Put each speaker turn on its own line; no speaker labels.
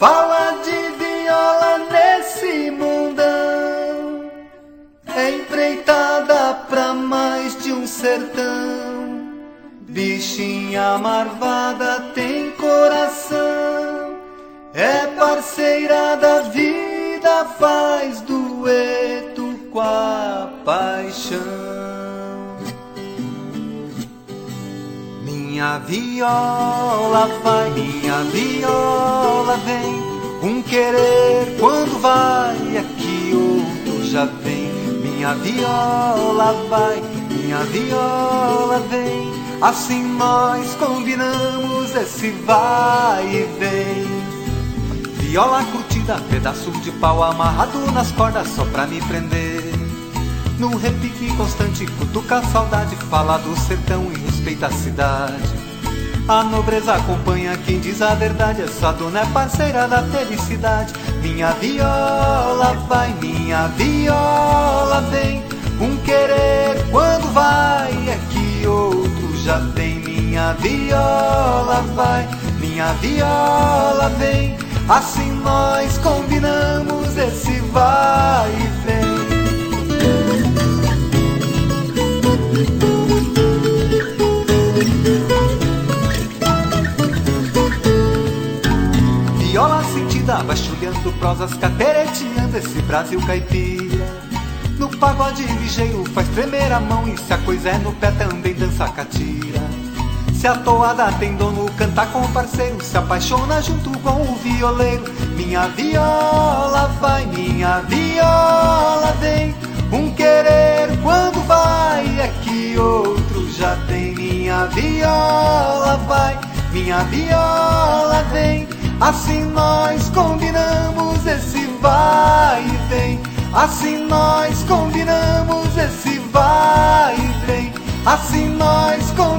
Fala de viola nesse mundão, é empreitada pra mais de um sertão. Bichinha marvada tem coração, é parceira da vida, faz dueto com a paixão. Minha viola vai, minha viola vem, um querer quando vai é que outro já vem. Minha viola vai, minha viola vem, assim nós combinamos esse vai e vem. Viola curtida, pedaço de pau amarrado nas cordas só pra me prender. No repique constante, cutuca a saudade, fala do sertão e respeita a cidade. A nobreza acompanha quem diz a verdade, essa dona é parceira da felicidade. Minha viola vai, minha viola vem, um querer quando vai é que outro já tem. Minha viola vai, minha viola vem, assim nós combinamos esse vai e vem. Viola sentida, vasculhando prosas, catereteando esse Brasil caipira. No pagode ligeiro faz tremer a mão, e se a coisa é no pé também dança catira. Se a toada tem dono, canta com o parceiro, se apaixona junto com o violeiro. Minha viola vai, minha viola vem, um querer quando vai é que outro já tem. Minha viola vai, minha viola vem, assim nós combinamos esse vai e vem. Assim nós combinamos esse vai e vem. Assim nós combinamos.